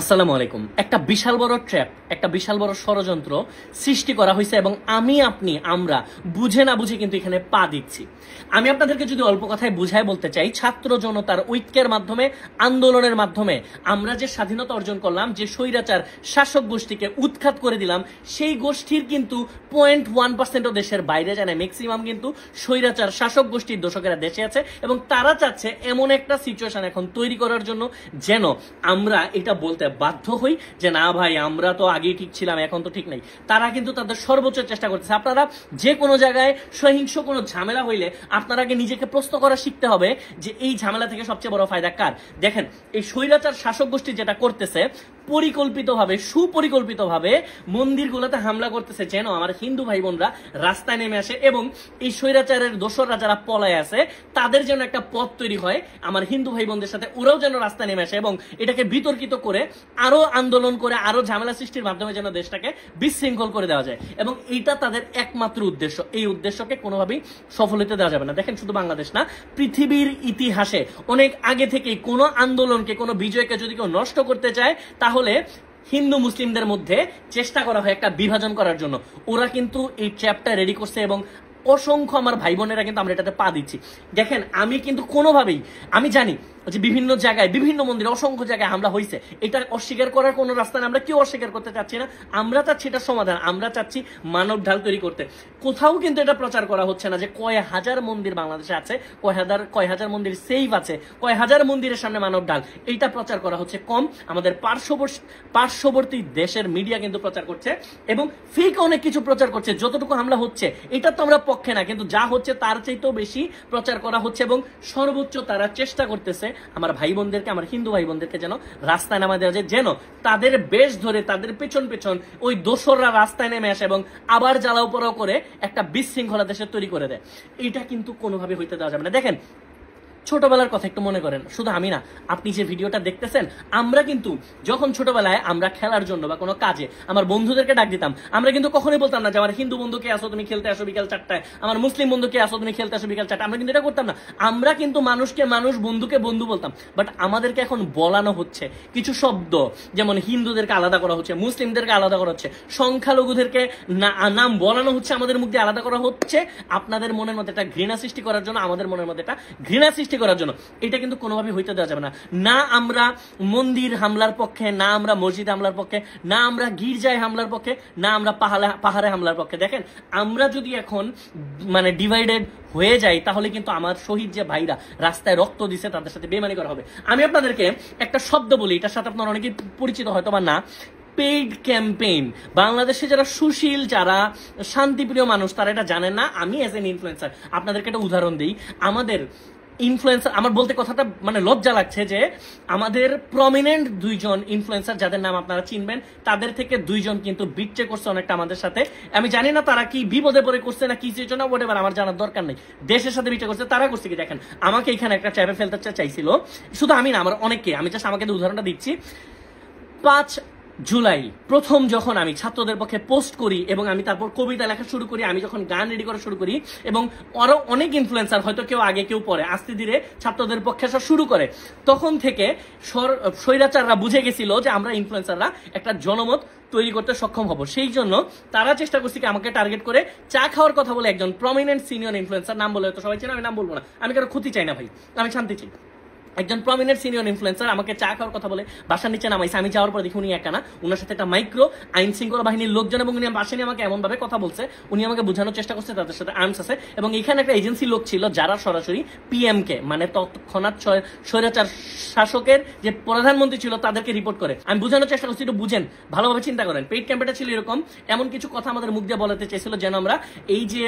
আসসালামু আলাইকুম। একটা বিশাল বড় ট্র্যাপ, একটা বিশাল বড় ষড়যন্ত্র সৃষ্টি করা হয়েছে এবং আমরা বুঝে না বুঝে কিন্তু এখানে পা দিচ্ছি। আমি আপনাদেরকে যদি অল্প কথায় বুঝায় বলতে চাই, ছাত্র জনতার ঐক্যের মাধ্যমে, আন্দোলনের মাধ্যমে আমরা যে স্বাধীনতা অর্জন করলাম, যে স্বৈরাচার শাসক গোষ্ঠীকে উৎখাত করে দিলাম, সেই গোষ্ঠীর কিন্তু 0.1% দেশের বাইরে যায় না। ম্যাক্সিমাম কিন্তু স্বৈরাচার শাসক গোষ্ঠীর দোষকেরা দেশে আছে এবং তারা চাচ্ছে এমন একটা সিচুয়েশন এখন তৈরি করার জন্য যেন আমরা এটা বলতে বাধ্য হই যে না ভাই, আমরা তো আগেই ঠিক ছিলাম, এখন তো ঠিক নাই। তারা কিন্তু তাদের সর্বোচ্চ চেষ্টা করতেছে। আপনারা যে কোনো জায়গায় সহিংস কোনো ঝামেলা হইলে আপনারা আগে নিজেকে প্রশ্ন করা শিখতে হবে যে এই ঝামেলা থেকে সবচেয়ে বড় ফায়দা কার। দেখেন, এই স্বৈরাচার শাসক গোষ্ঠী যেটা করতেছে, পরিকল্পিতভাবে, সুপরিকল্পিতভাবে মন্দিরগুলোতে হামলা করতেছে যেন আমার হিন্দু ভাই বোনরা রাস্তায় নেমে আসে এবং এই স্বৈরাচারের দোসররা যারা পলায় আছে তাদের যেন একটা পথ তৈরি হয় আমার হিন্দু ভাই বোনদের সাথে, ওরাও যেন রাস্তায় নেমে আসে এবং এটাকে বিতর্কিত করে আরো আন্দোলন করে আরো ঝামেলা সৃষ্টির মাধ্যমে যেন দেশটাকে বিশৃঙ্খল করে দেওয়া যায়। এবং এইটা তাদের একমাত্র উদ্দেশ্য। এই উদ্দেশ্যকে কোনোভাবেই সফল হতে দেওয়া যাবে না। দেখেন, শুধু বাংলাদেশ না, পৃথিবীর ইতিহাসে অনেক আগে থেকেই কোনো আন্দোলনকে, কোনো বিজয়কে যদি কেউ নষ্ট করতে চায় তাহলে হিন্দু মুসলিমদের মধ্যে চেষ্টা করা হয় একটা বিভাজন করার জন্য। ওরা কিন্তু এই ট্র্যাপটা রেডি করছে এবং অসংখ্য আমার ভাই বোনেরা কিন্তু আমরা এটাতে পা দিচ্ছি। দেখেন, আমি কিন্তু কোনোভাবেই, আমি জানি যে বিভিন্ন জায়গায়, বিভিন্ন মন্দিরে অসংখ্য জায়গায় হামলা হয়েছে, এটা অস্বীকার করার কোনো রাস্তা না, আমরা কেউ অস্বীকার করতে চাচ্ছি না। আমরা চাচ্ছি এটা সমাধান, আমরা চাচ্ছি মানব ঢাল তৈরি করতে। কোথাও কিন্তু এটা প্রচার করা হচ্ছে না যে কয় হাজার মন্দির বাংলাদেশে আছে, কয় হাজার মন্দির সেভ আছে, কয় হাজার মন্দিরের সামনে মানব ঢাল, এইটা প্রচার করা হচ্ছে কম। আমাদের পার্শ্ববর্তী দেশের মিডিয়া কিন্তু প্রচার করছে এবং ফেক অনেক কিছু প্রচার করছে। যতটুকু হামলা হচ্ছে এটা তো আমরা পক্ষে না, কিন্তু যা হচ্ছে তার চাইতেও বেশি প্রচার করা হচ্ছে এবং সর্বোচ্চ তারা চেষ্টা করতেছে আমার ভাই বোনদেরকে, আমার হিন্দু ভাই বোনদেরকে যেন রাস্তায় নামা দেওয়া যায়, যেন তাদের বেশ ধরে তাদের পেছন পেছন ওই দোসররা রাস্তায় নেমে আসে এবং আবার জ্বালাও পোড়াও করে একটা বিশৃঙ্খলা দেশে তৈরি করে দেয়। এটা কিন্তু কোনোভাবে হইতে দেওয়া যাবে না। দেখেন, ছোটবেলার কথা একটু মনে করেন। শুধু আমি না, আপনি যে ভিডিওটা দেখতেছেন, আমরা কিন্তু যখন ছোটবেলায় আমরা খেলার জন্য বা কোনো কাজে আমার বন্ধুদেরকে ডাক দিতাম, আমরা কিন্তু কখনোই বলতাম না যে আমার হিন্দু বন্ধুকে আসো তুমি খেলতে আসো বিকাল 4টায়, আমার মুসলিম বন্ধুকে আসো তুমি খেলতে আসো বিকাল 4টায়। আমরা কিন্তু এটা করতাম না। আমরা কিন্তু মানুষকে মানুষ, বন্ধুকে বন্ধু বলতাম। বাট আমাদেরকে এখন বলানো হচ্ছে কিছু শব্দ, যেমন হিন্দুদেরকে আলাদা করা হচ্ছে, মুসলিমদেরকে আলাদা করা হচ্ছে, সংখ্যালঘুদেরকে নাম বলানো হচ্ছে, আমাদের মুখ দিয়ে আলাদা করা হচ্ছে আপনাদের মনের মধ্যে একটা ঘৃণা সৃষ্টি করার জন্য, আমাদের মনের মধ্যে একটা ঘৃণা সৃষ্টি করার জন্য। এটা কিন্তু কোনোভাবে হইতে দেওয়া যাবে না। না আমরা মন্দির হামলার পক্ষে, না আমরা মসজিদ হামলার পক্ষে, না আমরা গির্জায় হামলার পক্ষে, না আমরা পাহাড়ে হামলার পক্ষে। দেখেন, আমরা যদি এখন মানে ডিভাইডেড হয়ে যাই তাহলে কিন্তু আমার শহীদ যে ভাইরা রাস্তায় রক্ত দিছে তাদের সাথে বেমানি করা হবে। আমি আপনাদেরকে একটা শব্দ বলি, এটার সাথে আপনারা অনেকেই পরিচিত হয়তো বা না, পেইড ক্যাম্পেইন। বাংলাদেশে যারা সুশীল, যারা শান্তিপ্রিয় মানুষ তারা এটা জানেন না। আমি এজ এন ইনফ্লুয়েন্সার আপনাদেরকে একটা উদাহরণ দিই। আমাদের ইনফ্লুয়েন্সার, আমার বলতে কথাটা মানে লজ্জা লাগছে যে আমাদের প্রমিনেন্ট দুইজন ইনফ্লুয়েন্সার যাদের নাম আপনারা চিনবেন, তাদের থেকে দুইজন কিন্তু বিট্রে করছে অনেকটা আমাদের সাথে। আমি জানি না তারা কি বিপদে পড়ে করছে না কি সিচুয়েশন, হোয়াটএভার, আমার জানার দরকার নেই। দেশের সাথে বিট্রে করছে, তারা করছে কি দেখেন, আমাকে এখানে একটা ট্র্যাপে ফেলতে চাইছিল। শুধু আমি না, আমার অনেককে, আমি জাস্ট আমাকে উদাহরণটা দিচ্ছি। 5 জুলাই প্রথম যখন আমি ছাত্রদের পক্ষে পোস্ট করি এবং আমি তারপর কবিতা লেখা শুরু করি, আমি যখন গান রেডি করা শুরু করি এবং আরো অনেক ইনফ্লুয়েন্সার, হয়তো কেউ আগে কেউ পরে, আস্তে ধীরে ছাত্রদের পক্ষে আসা শুরু করে, তখন থেকে স্বৈরাচাররা বুঝে গেছিল যে আমরা ইনফ্লুয়েন্সাররা একটা জনমত তৈরি করতে সক্ষম হব। সেই জন্য তারা চেষ্টা করছে কি আমাকে টার্গেট করে চা খাওয়ার কথা বলে একজন প্রমিনেন্ট সিনিয়র ইনফ্লুয়েন্সার, নাম বলে হয়তো সবাই চেনে, আমি নাম বলবো না, আমি কারো ক্ষতি চাই না ভাই, আমি শান্তি চাই। একজন প্রমিনেন্ট সিনিয়র ইনফ্লুয়েন্সার আমাকে চা খাওয়ার কথা বলে বাসার নিচে নামাইছে। আমি যাওয়ার পর দেখি উনি একা না, উনার সাথে একটা মাইক্রো আইন শৃঙ্খলা বাহিনীর লোকজন, এবং উনি বাসায় নিয়ে আমাকে এমন ভাবে কথা বলছে, উনি আমাকে বোঝানোর চেষ্টা করছে তাদের সাথে আর্মস আছে। এবং এখানে একটা এজেন্সি লোক ছিল যারা সরাসরি পিএম কে, মানে তৎক্ষণাৎ স্বৈরাচার শাসকের যে প্রধানমন্ত্রী ছিল তাদেরকে রিপোর্ট করে। আমি বোঝানোর চেষ্টা করছি, একটু বুঝেন, ভালোভাবে চিন্তা করেন। পেইড ক্যাম্পেটা ছিল এরকম, এমন কিছু কথা আমাদের মুখ দিয়ে বলাতে চেয়েছিল যেন আমরা এই যে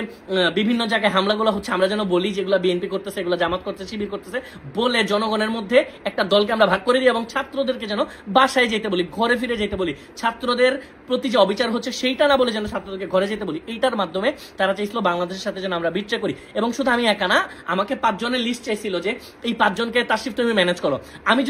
বিভিন্ন জায়গায় হামলাগুলো হচ্ছে আমরা যেন বলি যেগুলো বিএনপি করতেছে, এগুলো জামাত করতেছে, শিবির করতেছে বলে জনগণের মধ্যে একটা দলকে আমরা ভাগ করে দিই এবং ছাত্রদেরকে যেন বাসায় যেতে বলি, ঘরে ফিরে যেতে বলি। ছাত্রদের প্রতি যে অবিচার হচ্ছে সেইটা না বলে যেন ছাত্রদেরকে ঘরে যেতে বলি। এইটার মাধ্যমে তারা চাইছিল বাংলাদেশের সাথে যেন আমরা বিট্রে করি। এবং শুধু আমি একা না, আমাকে 5 জনের লিস্ট চাইছিল যে এই 5 জনকে তাসরিফ তুমি ম্যানেজ করো। আমি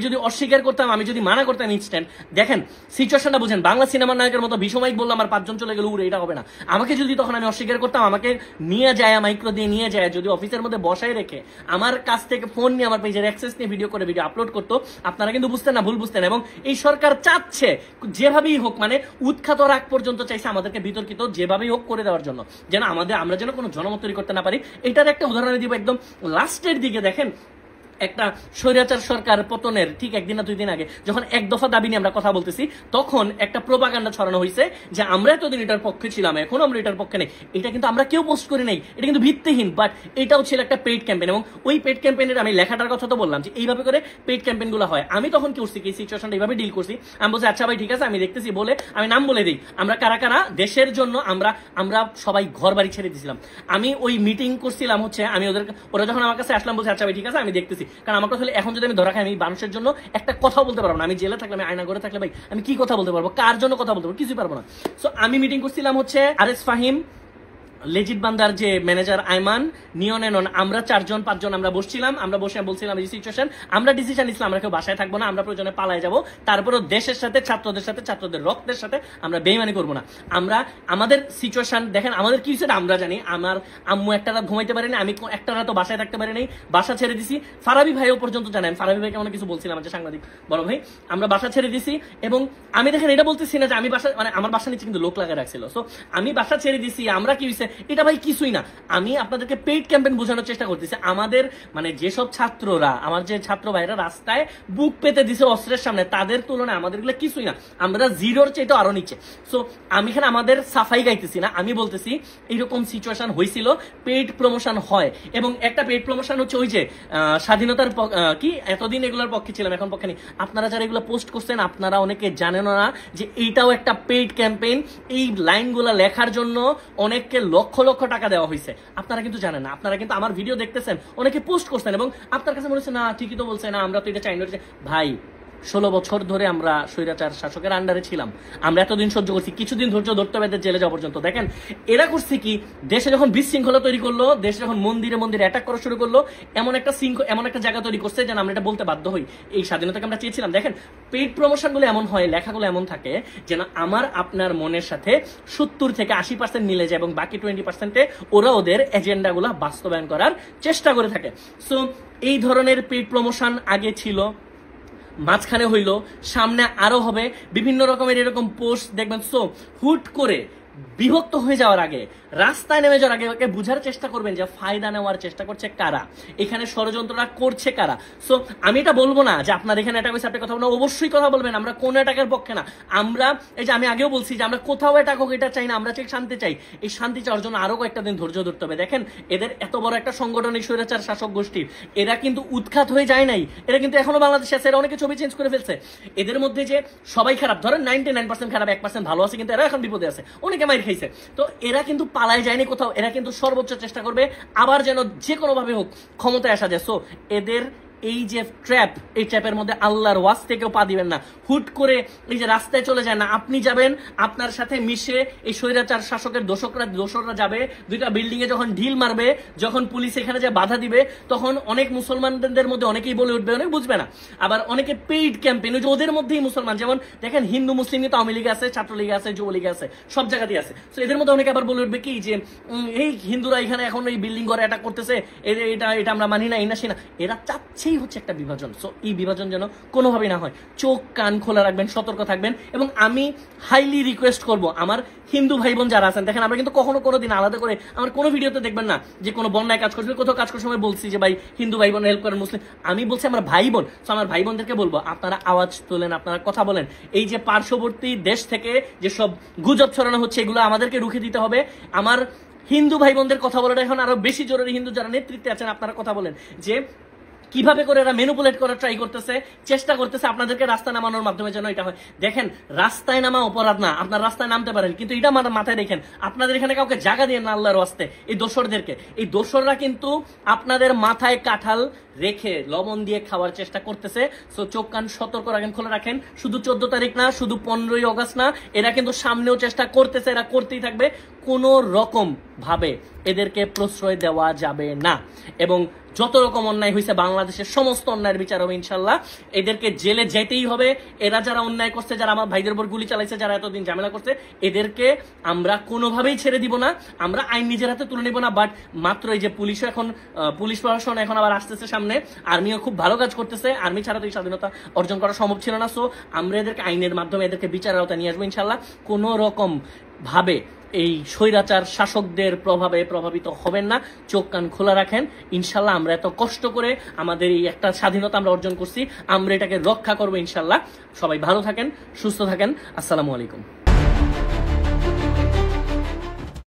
যদি অস্বীকার করতাম, আমি যদি মানা করতাম ইনস্ট্যান্ট, দেখেন সিচুয়েশনটা বুঝেন, বাংলা সিনেমার নায়কের মতো ভীষমাইক বললাম আমার 5 জন চলে গেল উড়ে, এটা হবে না। আমাকে যদি তখন আমি অস্বীকার করতাম, আমাকে নিয়ে যায় মাইক্রো দিয়ে নিয়ে যায়, যদি অফিসের মধ্যে বসায় রেখে আমার কাছ থেকে ফোন নিয়ে আমার পেজের অ্যাক্সেস নিয়ে ভিডিও করে ভিডিও আপলোড করতো, আপনারা কিন্তু বুঝতেন না, ভুল বুঝতেন। এবং এই সরকার চাচ্ছে যেভাবেই হোক, মানে উৎখাত রাগ পর্যন্ত চাইছে আমাদেরকে বিতর্কিত যেভাবেই হোক করে দেওয়ার জন্য, যেন আমরা যেন কোনো জনমত তৈরি করতে না পারি। এটার একটা উদাহরণ দিব একদম লাস্টের দিকে। দেখেন একটা স্বৈরাচার সরকার পতনের ঠিক একদিন না 2 দিন আগে যখন এক দফা দাবি নিয়ে আমরা কথা বলতেছি, তখন একটা প্রোপাগান্ডা ছড়ানো হয়েছে যে আমরা এতদিন এটার পক্ষে ছিলাম, এখন আমরা এটার পক্ষে নেই। এটা কিন্তু আমরা কেউ পোস্ট করি নাই, এটা কিন্তু ভিত্তিহীন, বাট এটাও ছিল একটা পেইড ক্যাম্পেইন। এবং ওই পেইড ক্যাম্পেইনের আমি লেখাটার কথা তো বললাম যে এইভাবে করে পেইড ক্যাম্পেইন গুলো হয়। আমি তখন কি করছি, কি সিচুয়েশনটা এইভাবে ডিল করছি, আমি বলছি আচ্ছা ভাই ঠিক আছে আমি দেখতেছি, বলে আমি নাম বলে দিই আমরা কারা কারা দেশের জন্য আমরা সবাই ঘর বাড়ি ছেড়ে দিয়েছিলাম। আমি ওই মিটিং করছিলাম হচ্ছে, আমি ওরা যখন আমার কাছে আসলাম বলছে আচ্ছা ভাই ঠিক আছে আমি দেখতেছি, কারণ আমার কাছে এখন যদি আমি ধরা খাই আমি মানুষের জন্য একটা কথা বলতে পারবো না। আমি জেলে থাকলে, আমি আয়না ঘরে থাকলে ভাই আমি কি কথা বলতে পারবো, কার জন্য কথা বলতে পারবো, কিছুই পারবো না। সো আমি মিটিং করছিলাম হচ্ছে আরএস ফাহিম, লেজিট বান্দার যে ম্যানেজার আইমান, নিয়ন এনন, আমরা 4-5 আমরা বসছিলাম। আমরা বসে বলছিলাম এই সিচুয়েশন, আমরা ডিসিশন নিছিলাম আমরা কেউ বাসায় থাকবো না, আমরা প্রয়োজনে পালায় যাবো, তারপরও দেশের সাথে ছাত্রদের সাথে ছাত্রদের রক্তের সাথে আমরা বেইমানি করবো না। আমরা আমাদের সিচুয়েশন দেখেন আমাদের কি হয়েছে আমরা জানি। আমার আম্মু একটা রাত ঘুমাইতে পারেনি, আমি একটা রাতও বাসায় থাকতে পারিনি, বাসা ছেড়ে দিছি। ফারাবি ভাইও পর্যন্ত জানেন, ফারাবি ভাইকে অনেক কিছু বলছিলাম যে সাংবাদিক বড় ভাই, আমরা বাসা ছেড়ে দিছি। এবং আমি দেখেন এটা বলতেছি না যে আমি বাসা, মানে আমার বাসা নিচে কিন্তু লোক লাগা রাখছিল, সো আমি বাসা ছেড়ে দিছি, আমরা কি হয়েছে এটা ভাই কিছুই না। আমি আপনাদেরকে পেইড ক্যাম্পেইন বোঝানোর চেষ্টা করতেছি। আমাদের মানে যেসব ছাত্ররা, আমার যে ছাত্র ভাইরা রাস্তায় বুক পেতে দিছে অস্ত্রের সামনে, তাদের তুলনায় আমাদের গুলো কিছুই না, আমরা জিরোর চেয়ে আরো নিচে। সো আমি এখানে আমাদের সাফাই গাইতেছি না, আমি বলতেছি এইরকম সিচুয়েশন হয়েছিল, পেইড প্রমোশন হয়। এবং একটা পেইড প্রমোশন হচ্ছে ওই যে স্বাধীনতার কি এতদিন এগুলোর পক্ষে ছিলাম এখন পক্ষে নেই। আপনারা যারা এগুলো পোস্ট করছেন আপনারা অনেকে জানেন না যে এইটাও একটা পেইড ক্যাম্পেইন। এই লাইনগুলো লেখার জন্য অনেককে লক্ষ লক্ষ টাকা দেওয়া হয়েছে, আপনারা কিন্তু জানেন না। আপনারা কিন্তু আমার ভিডিও দেখতেছেন, অনেকে পোস্ট করছেন এবং আপনার কাছে মনে হচ্ছে না ঠিকই তো বলছে, না আমরা তো এটা চাই না। ভাই 16 বছর ধরে আমরা স্বৈরাচার শাসকের আন্ডারে ছিলাম, আমরা এতদিন সহ্য করছি, কিছুদিন ধৈর্য ধরতে হবে জেলে যাওয়া পর্যন্ত। দেখেন এরা করছে কি, দেশে যখন বিশৃঙ্খলা তৈরি করলো, দেশে যখন মন্দিরে মন্দিরে অ্যাটাক করা শুরু করলো, এমন একটা জায়গা তৈরি করছে যেন আমরা এটা বলতে বাধ্য হই এই স্বাধীনতাকে আমরা চেয়েছিলাম। দেখেন পেইড প্রমোশন গুলো এমন হয়, লেখাগুলো এমন থাকে যেন আমার আপনার মনের সাথে 70 থেকে 80% মিলে যায় এবং বাকি 20%-এ ওরা ওদের এজেন্ডা গুলা বাস্তবায়ন করার চেষ্টা করে থাকে। সো এই ধরনের পেইড প্রমোশন আগে ছিল, মাঝখানে হইলো, সামনে আরো হবে, বিভিন্ন রকমের এরকম পোস্ট দেখবেন। সো হুট করে বিভক্ত হয়ে যাওয়ার আগে, রাস্তায় নেমে যাওয়ার আগে বুঝার চেষ্টা করবেন যে ফায়দা নেওয়ার চেষ্টা করছে কারা, এখানে ষড়যন্ত্রটা করছে কারা। সো আমি এটা বলবো না যে আপনার এখানে অ্যাটাক হয়েছে আপনি কথা বলবেন, অবশ্যই কথা বলবেন, আমরা কোন অ্যাটাকের পক্ষে না। আমরা এই যে আমি আগেও বলছি যে আমরা কোথাও অ্যাটাক হোক এটা চাই না, আমরা চাই শান্তি চাই। এই শান্তি চাওয়ার জন্য আরো কয়েকটা দিন ধৈর্য ধরতে হবে। দেখেন এদের এত বড় একটা সংগঠন, এই স্বৈরাচার শাসক গোষ্ঠীর, এরা কিন্তু উৎখাত হয়ে যায় নাই, এরা কিন্তু এখনো বাংলাদেশে আছে, এরা অনেকে ছবি চেঞ্জ করে ফেলছে। এদের মধ্যে যে সবাই খারাপ, ধরেন 99% খারাপ, 1% ভালো আছে, কিন্তু এরা এখন বিপদে আছে, অনেকে মাইর খাইছে। তো এরা কিন্তু পালায় যায়নি কোথাও, এরা কিন্তু সর্বোচ্চ চেষ্টা করবে আবার যেন যে কোনো ভাবে হোক ক্ষমতায় আসা যায়। সো এদের এই যে ট্র্যাপ, এই ট্র্যাপের মধ্যে আল্লাহর ওয়াস্তে কেউ পা দিবেন না। হুট করে এই যে রাস্তায় চলে যায় না, আপনি যাবেন, আপনার সাথে মিশে এই স্বৈরাচার শাসকের দোসররা যাবে, 2টা বিল্ডিং এ যখন ঢিল মারবে, যখন পুলিশ এখানে যে বাধা দিবে, তখন অনেক মুসলমানদের মধ্যে অনেকেই বলে উঠবে, অনেক বুঝবে না। আবার অনেকে পেইড ক্যাম্পেইন, ওই যে ওদের মধ্যেই মুসলমান, যেমন দেখেন হিন্দু মুসলিম তো আওয়ামী লীগে আছে, ছাত্রলীগে আছে, যুবলীগে আছে, সব জায়গাতেই আছে। তো এদের মধ্যে অনেকে আবার বলে উঠবে কি যে এই হিন্দুরা এখানে এখন এই বিল্ডিং ঘরে অ্যাটাক করতেছে, এটা আমরা মানি না, এই না সে না। এরা চাচ্ছে হচ্ছে একটা বিভাজন। সো এই বিভাজন যেন কোনোভাবেই না হয়, চোখ কান খোলা রাখবেন, সতর্ক থাকবেন। এবং আমি হাইলি রিকোয়েস্ট করব আমার হিন্দু ভাই বোন যারা আছেন, দেখেন আমরা কিন্তু কখনো কোনোদিন আলাদা করে আমার কোনো ভিডিওতে দেখবেন না যে কোনো বন্যায় কাজ করছে, কোথাও কাজ করার সময় বলছি যে ভাই হিন্দু ভাই বোন হেল্প করেন, মুসলিম, আমি বলছি আমরা ভাই বোন। সো আমার ভাই বোনদেরকে বলবো আপনারা আওয়াজ তোলেন, আপনারা কথা বলেন। এই যে পার্শ্ববর্তী দেশ থেকে যেসব গুজব ছড়ানো হচ্ছে এগুলো আমাদেরকে রুখে দিতে হবে। আমার হিন্দু ভাই বোনদের কথা বলাটা এখন আরো বেশি জরুরি। হিন্দু যারা নেতৃত্বে আছেন আপনারা কথা বলেন যে কিভাবে করে এরা ম্যানিপুলেট করার ট্রাই করতেছে, চেষ্টা করতেছে আপনাদেরকে রাস্তায় নামানোর মাধ্যমে যেন এটা হয়। দেখেন রাস্তায় নামা অপরাধ না, আপনার রাস্তায় নামতে পারেন, কিন্তু এটা মাথায় রেখেন আপনাদের এখানে কাউকে জায়গা দিয়ে না আল্লাহর ওয়াস্তে। এই দোসরদেরকে, এই দোসররা কিন্তু আপনাদের মাথায় কাঁঠাল রেখে লবণ দিয়ে খাওয়ার চেষ্টা করতেছে। সো চোখ কান সতর্ক রাখেন, খোলা রাখেন। শুধু 14 তারিখ না, শুধু 15ই অগস্ট না, এরা কিন্তু সামনেও চেষ্টা করতেছে, এরা করতেই থাকবে। কোন রকম ভাবে এদেরকে প্রশ্রয় দেওয়া যাবে না। এবং যত রকম অন্যায় হয়েছে বাংলাদেশের সমস্ত অন্যায়ের বিচার হবে ইনশাল্লাহ। এদেরকে জেলে যেতেই হবে। এরা যারা অন্যায় করছে, যারা আমার ভাইদের উপর গুলি চালাইছে, যারা এতদিন ঝামেলা করছে, এদেরকে আমরা কোনোভাবেই ছেড়ে দিব না। আমরা আইন নিজের হাতে তুলে নিব না। বাট মাত্র এই যে পুলিশও এখন, পুলিশ প্রশাসন এখন আবার আসতেছে সামনে, আর্মিও খুব ভালো কাজ করতেছে। আর্মি ছাড়া তো এই স্বাধীনতা অর্জন করা সম্ভব ছিল না। সো আমরা এদেরকে আইনের মাধ্যমে এদেরকে বিচারের আওতায় নিয়ে আসবো ইনশাল্লাহ। কোনো রকম ভাবে এই স্বৈরাচার শাসকদের প্রভাবে প্রভাবিত হবেন না। চোখ কান খোলা রাখেন। ইনশাল্লাহ আমরা এত কষ্ট করে আমাদের এই একটা স্বাধীনতা আমরা অর্জন করছি, আমরা এটাকে রক্ষা করবো ইনশাল্লাহ। সবাই ভালো থাকেন, সুস্থ থাকেন। আসসালামু আলাইকুম।